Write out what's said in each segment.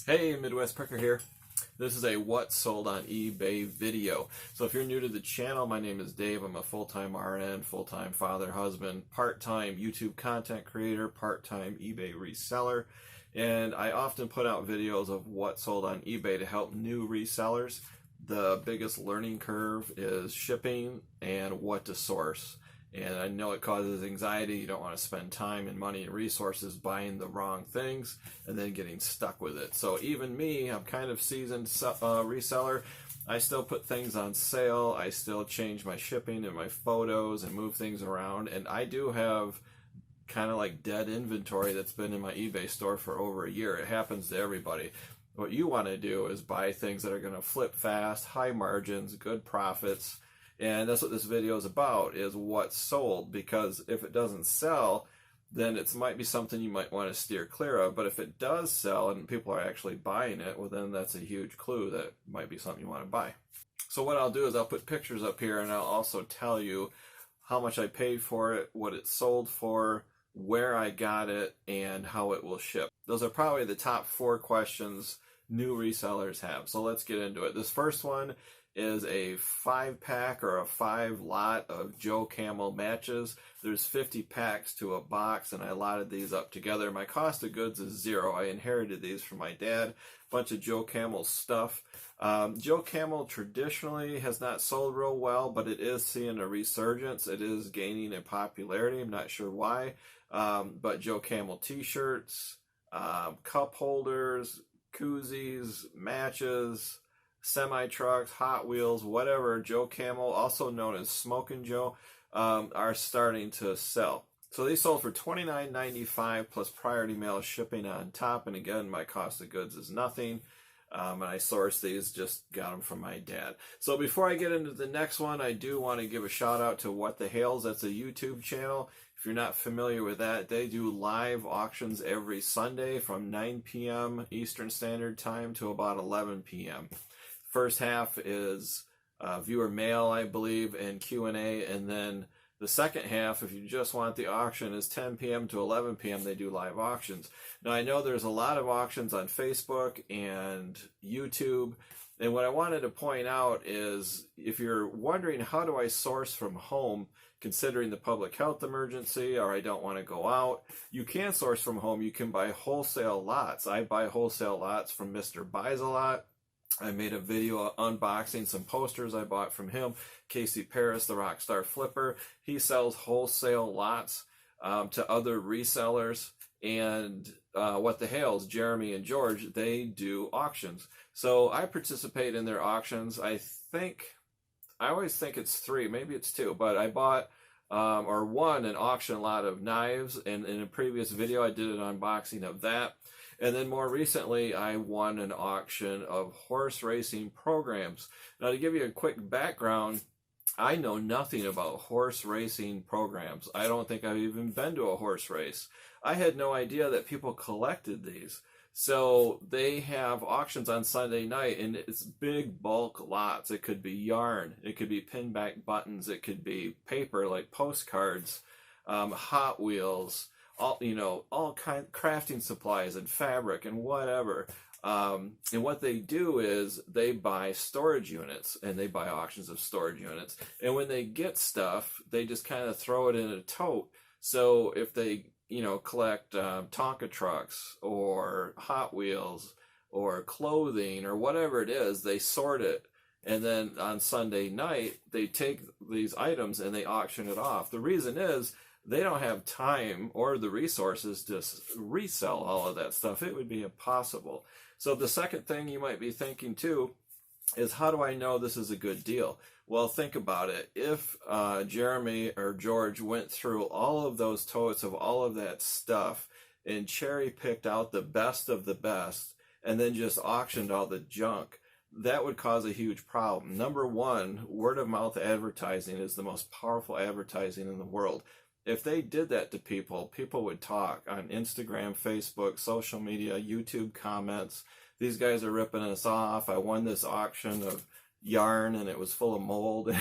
Hey, Midwest Pricker here. This is a what sold on eBay video. So if you're new to the channel, my name is Dave. I'm a full-time RN, full-time father, husband, part-time YouTube content creator, part-time eBay reseller. And I often put out videos of what sold on eBay to help new resellers. The biggest learning curve is shipping and what to source. And I know it causes anxiety. You don't want to spend time and money and resources buying the wrong things and then getting stuck with it. So even me, I'm kind of seasoned reseller. I still put things on sale. I still change my shipping and my photos and move things around. And I do have kind of like dead inventory that's been in my eBay store for over a year. It happens to everybody. What you want to do is buy things that are going to flip fast, high margins, good profits. And that's what this video is about, is what's sold, because if it doesn't sell, then it might be something you might want to steer clear of. But if it does sell and people are actually buying it, well, then that's a huge clue that it might be something you want to buy. So what I'll do is I'll put pictures up here, and I'll also tell you how much I paid for it, what it sold for, where I got it, and how it will ship. Those are probably the top 4 questions new resellers have. So let's get into it. This first one is a 5-pack or a 5-lot of Joe Camel matches. There's 50 packs to a box, and I lotted these up together. My cost of goods is 0. I inherited these from my dad. Bunch of Joe Camel stuff. Joe Camel traditionally has not sold real well, but it is seeing a resurgence. It is gaining in popularity. I'm not sure why. But Joe Camel t-shirts, cup holders, koozies, matches, semi-trucks, Hot Wheels, whatever, Joe Camel, also known as Smokin' Joe, are starting to sell. So these sold for $29.95 plus priority mail shipping on top. And again, my cost of goods is nothing. And I sourced these, just got them from my dad. So before I get into the next one, I do want to give a shout out to What the Hales. That's a YouTube channel. If you're not familiar with that, they do live auctions every Sunday from 9 p.m. Eastern Standard Time to about 11 p.m. First half is viewer mail, I believe, and Q&A, and then the second half, if you just want the auction, is 10 p.m. to 11 p.m. They do live auctions. Now, I know there's a lot of auctions on Facebook and YouTube, and what I wanted to point out is if you're wondering how do I source from home, considering the public health emergency, or I don't want to go out, you can source from home. You can buy wholesale lots. I buy wholesale lots from Mr. Buys a Lot. I made a video unboxing some posters I bought from him. Casey Paris, the Rockstar Flipper. He sells wholesale lots to other resellers. And What the Hales, Jeremy and George, they do auctions. So I participate in their auctions. I always think it's 3, maybe it's 2, but I bought or won an auction lot of knives. And in a previous video, I did an unboxing of that. And then more recently, I won an auction of horse racing programs. Now, to give you a quick background, I know nothing about horse racing programs. I don't think I've even been to a horse race. I had no idea that people collected these. So they have auctions on Sunday night, and it's big bulk lots. It could be yarn. It could be pinback buttons. It could be paper like postcards, Hot Wheels, all kind of crafting supplies and fabric and whatever. And what they do is they buy storage units, and they buy auctions of storage units. And when they get stuff, they just kind of throw it in a tote. So if they, collect Tonka trucks or Hot Wheels or clothing or whatever it is, they sort it. And then on Sunday night, they take these items and they auction it off. The reason is, they don't have time or the resources to resell all of that stuff. It would be impossible. So the second thing you might be thinking too is, how do I know this is a good deal? Well, think about it. If Jeremy or George went through all of those totes of all of that stuff and cherry picked out the best of the best and then just auctioned all the junk, that would cause a huge problem. Number one, word of mouth advertising is the most powerful advertising in the world. If they did that to people, people would talk on Instagram, Facebook, social media, YouTube comments. These guys are ripping us off. I won this auction of yarn and it was full of mold.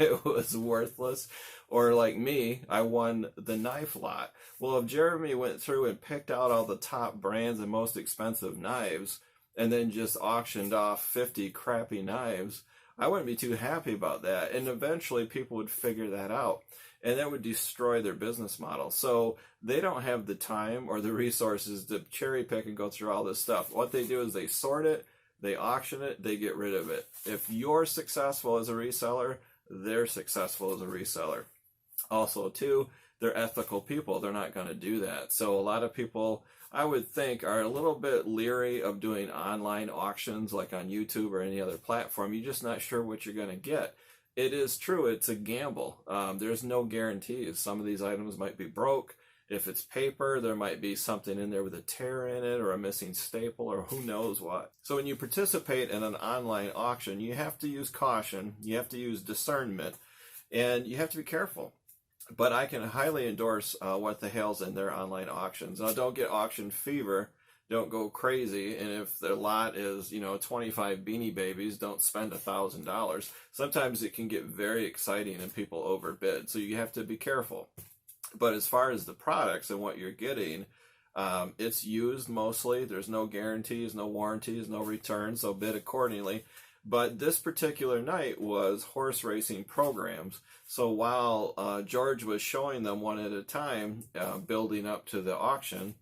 It was worthless. Or like me, I won the knife lot. Well, if Jeremy went through and picked out all the top brands and most expensive knives, and then just auctioned off 50 crappy knives, I wouldn't be too happy about that. And eventually people would figure that out, and that would destroy their business model. So they don't have the time or the resources to cherry pick and go through all this stuff. What they do is they sort it, they auction it, they get rid of it. If you're successful as a reseller, they're successful as a reseller. Also, too, they're ethical people. They're not going to do that. So a lot of people, I would think, are a little bit leery of doing online auctions like on YouTube or any other platform. You're just not sure what you're going to get. It is true, it's a gamble. There's no guarantees. Some of these items might be broke. If it's paper, there might be something in there with a tear in it or a missing staple or who knows what. So when you participate in an online auction, you have to use caution, you have to use discernment, and you have to be careful. But I can highly endorse what the Hales in their online auctions. Now, don't get auction fever. Don't go crazy. And if the lot is, 25 Beanie Babies, don't spend $1,000. Sometimes it can get very exciting and people overbid. So you have to be careful. But as far as the products and what you're getting, it's used mostly. There's no guarantees, no warranties, no returns. So bid accordingly. But this particular night was horse racing programs. So while George was showing them one at a time, building up to the auction,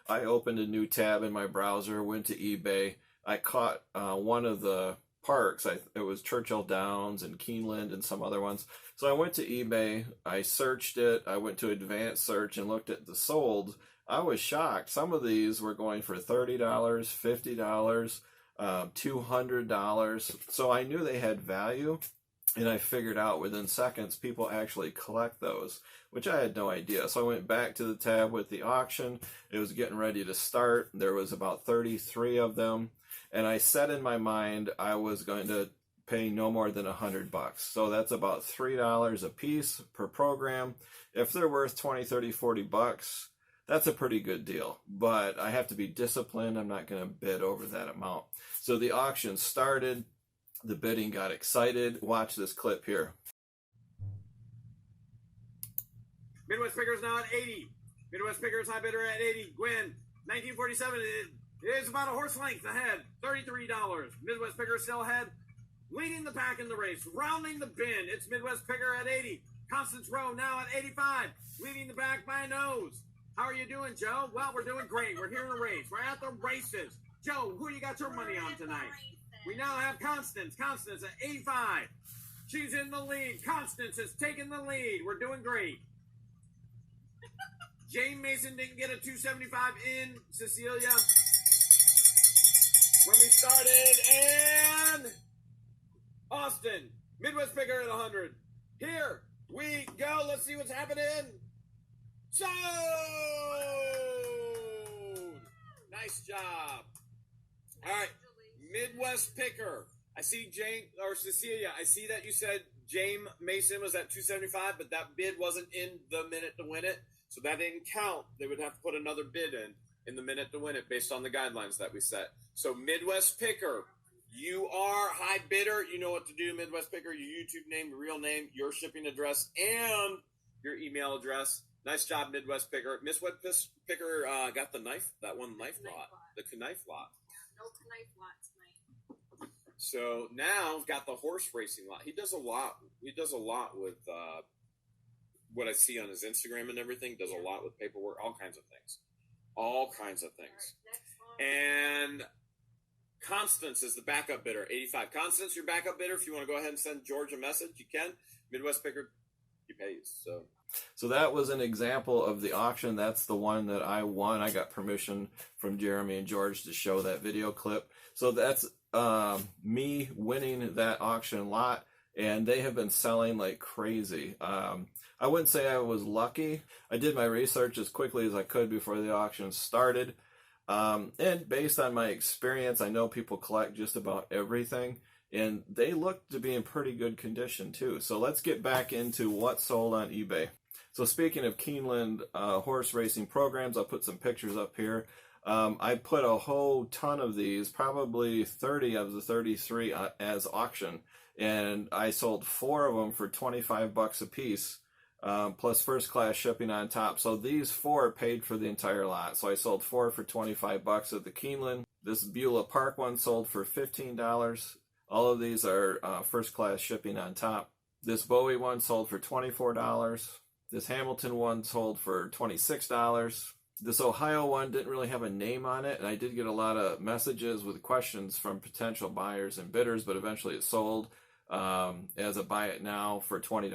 I opened a new tab in my browser, went to eBay. I caught one of the parks. It was Churchill Downs and Keeneland and some other ones. So I went to eBay, I searched it, I went to advanced search and looked at the solds. I was shocked. Some of these were going for $30, $50, $200. So I knew they had value, and I figured out within seconds people actually collect those, which I had no idea. So I went back to the tab with the auction. It was getting ready to start. There was about 33 of them, and I set in my mind I was going to pay no more than $100. So that's about $3 a piece per program. If they're worth 20, 30, 40 bucks, that's a pretty good deal, but I have to be disciplined. I'm not going to bid over that amount. So the auction started. The bidding got excited. Watch this clip here. Midwest Pickers now at 80. Midwest Pickers high bidder at 80. Gwen, 1947. It is about a horse length ahead. $33. Midwest Pickers still ahead. Leading the pack in the race. Rounding the bend. It's Midwest Picker at 80. Constance Rowe now at 85. Leading the pack by a nose. How are you doing, Joe? Well, we're doing great. We're here in the race. We're at the races. Joe, who you got your money on tonight? We now have Constance. Constance at 85. She's in the lead. Constance has taken the lead. We're doing great. Jane Mason didn't get a 275 in. Cecilia. When we started, and Austin. Midwest Picker at 100. Here we go. Let's see what's happening. Sold! Nice job. All right, Midwest Picker. I see Jane, or Cecilia, I see that you said Jane Mason was at 275, but that bid wasn't in the minute to win it, so that didn't count. They would have to put another bid in the minute to win it based on the guidelines that we set. So Midwest Picker, you are high bidder. You know what to do, Midwest Picker, your YouTube name, your real name, your shipping address, and your email address. Nice job, Midwest Picker. Midwest Picker got the knife, that one knife lot, the knife lot. No knife lot tonight. So now got the horse racing lot. He does a lot. He does a lot with what I see on his Instagram and everything. Does a lot with paperwork, all kinds of things. All kinds of things. And Constance is the backup bidder, 85. Constance, your backup bidder. If you want to go ahead and send George a message, you can. Midwest Picker, he pays. So that was an example of the auction. That's the one that I won. I got permission from Jeremy and George to show that video clip. So that's me winning that auction lot, and they have been selling like crazy. I wouldn't say I was lucky. I did my research as quickly as I could before the auction started. And based on my experience, I know people collect just about everything, and they look to be in pretty good condition too. So let's get back into what sold on eBay. So speaking of Keeneland horse racing programs, I'll put some pictures up here. I put a whole ton of these, probably 30 of the 33 as auction, and I sold 4 of them for 25 bucks a piece, plus first class shipping on top. So these 4 paid for the entire lot. So I sold 4 for 25 bucks at the Keeneland. This Beulah Park one sold for $15. All of these are first class shipping on top. This Bowie one sold for $24. This Hamilton one sold for $26. This Ohio one didn't really have a name on it, and I did get a lot of messages with questions from potential buyers and bidders, but eventually it sold as a buy it now for $20.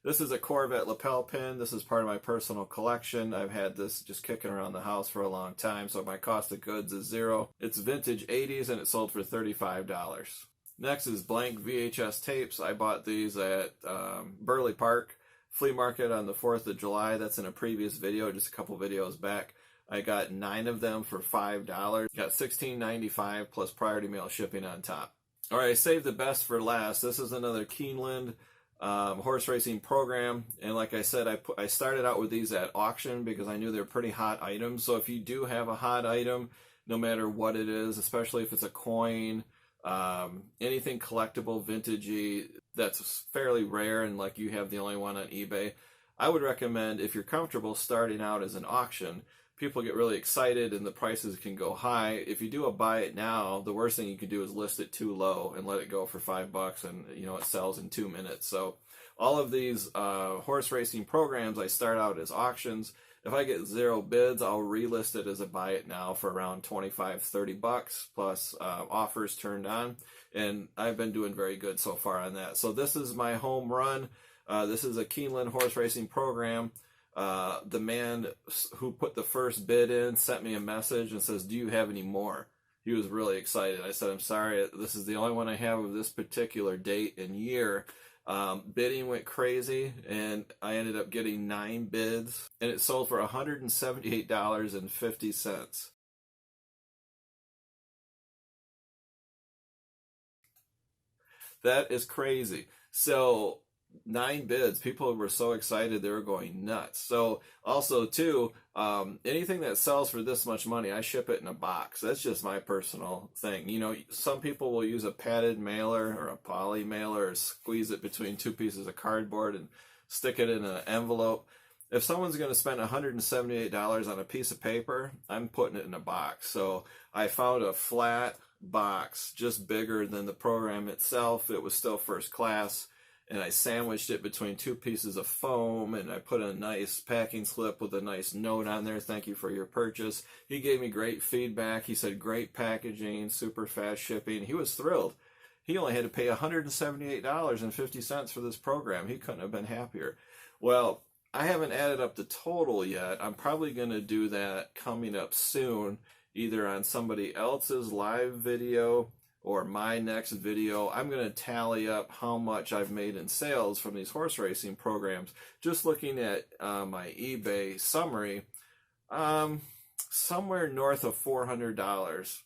This is a Corvette lapel pin. This is part of my personal collection. I've had this just kicking around the house for a long time, so my cost of goods is $0. It's vintage 80s, and it sold for $35. Next is blank VHS tapes. I bought these at Burley Park Flea Market on the 4th of July. That's in a previous video, just a couple videos back. I got 9 of them for $5. Got $16.95 plus priority mail shipping on top. All right, I saved the best for last. This is another Keeneland horse racing program, and like I said, I started out with these at auction because I knew they're pretty hot items. So if you do have a hot item, no matter what it is, especially if it's a coin, anything collectible, vintagey, that's fairly rare and like you have the only one on eBay, I would recommend, if you're comfortable starting out as an auction, people get really excited and the prices can go high. If you do a buy it now, the worst thing you can do is list it too low and let it go for $5 and it sells in 2 minutes. So all of these horse racing programs, I start out as auctions. If I get 0 bids, I'll relist it as a buy it now for around $25-$30 plus offers turned on, and I've been doing very good so far on that. So this is my home run. This is a Keeneland horse racing program. The man who put the first bid in sent me a message and says, "Do you have any more?" He was really excited. I said, "I'm sorry, this is the only one I have of this particular date and year." Bidding went crazy, and I ended up getting 9 bids, and it sold for $178.50. That is crazy. So 9 bids, people were so excited they were going nuts. So also too, anything that sells for this much money, I ship it in a box. That's just my personal thing. Some people will use a padded mailer or a poly mailer or squeeze it between 2 pieces of cardboard and stick it in an envelope. If someone's going to spend $178 on a piece of paper, I'm putting it in a box. So I found a flat box just bigger than the program itself. It was still first class, and I sandwiched it between 2 pieces of foam, and I put a nice packing slip with a nice note on there, "Thank you for your purchase." He gave me great feedback. He said great packaging, super fast shipping. He was thrilled. He only had to pay $178.50 for this program. He couldn't have been happier. Well, I haven't added up the total yet. I'm probably going to do that coming up soon, either on somebody else's live video or my next video. I'm going to tally up how much I've made in sales from these horse racing programs. Just looking at my eBay summary, somewhere north of $400.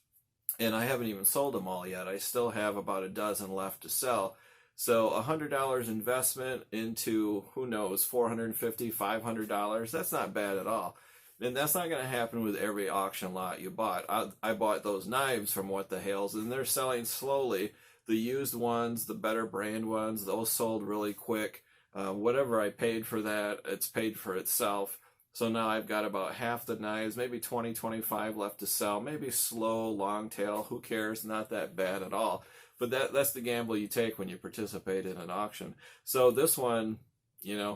And I haven't even sold them all yet. I still have about a dozen left to sell. So $100 investment into, who knows, $450, $500. That's not bad at all. And that's not going to happen with every auction lot you bought. I bought those knives from What the Hales, and they're selling slowly. The used ones, the better brand ones, those sold really quick. Whatever I paid for that, it's paid for itself. So now I've got about half the knives, maybe 20, 25 left to sell. Maybe slow, long tail, who cares? Not that bad at all. But that's the gamble you take when you participate in an auction. So this one,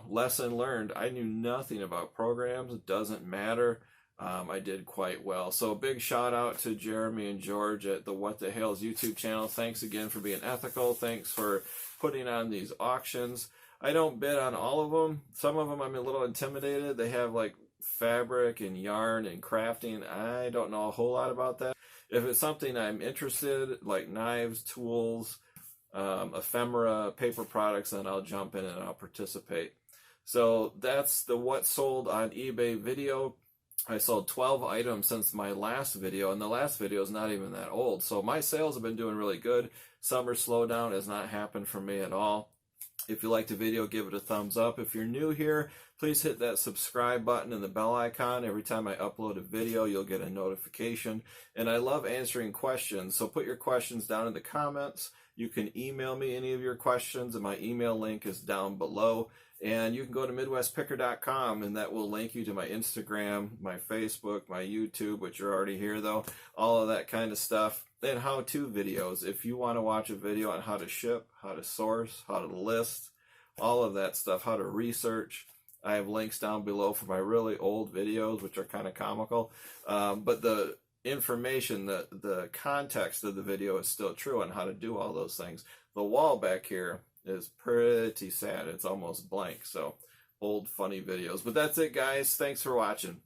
lesson learned. I knew nothing about programs. It doesn't matter. I did quite well. So a big shout out to Jeremy and George at the What the Hales YouTube channel. Thanks again for being ethical. Thanks for putting on these auctions. I don't bid on all of them. Some of them I'm a little intimidated. They have like fabric and yarn and crafting. I don't know a whole lot about that. If it's something I'm interested, like knives, tools, ephemera, paper products, then I'll jump in and I'll participate. So that's the What Sold on eBay video. I sold 12 items since my last video, and the last video is not even that old. So my sales have been doing really good. Summer slowdown has not happened for me at all. If you liked the video, give it a thumbs up. If you're new here, please hit that subscribe button and the bell icon. Every time I upload a video, you'll get a notification. And I love answering questions, so put your questions down in the comments. You can email me any of your questions, and my email link is down below. And you can go to MidwestPicker.com, and that will link you to my Instagram, my Facebook, my YouTube, which you're already here though, all of that kind of stuff. And how-to videos. If you want to watch a video on how to ship, how to source, how to list, all of that stuff, how to research, I have links down below for my really old videos, which are kind of comical. But the information, the context of the video is still true on how to do all those things. The wall back here is pretty sad. It's almost blank. So old funny videos. But that's it, guys. Thanks for watching.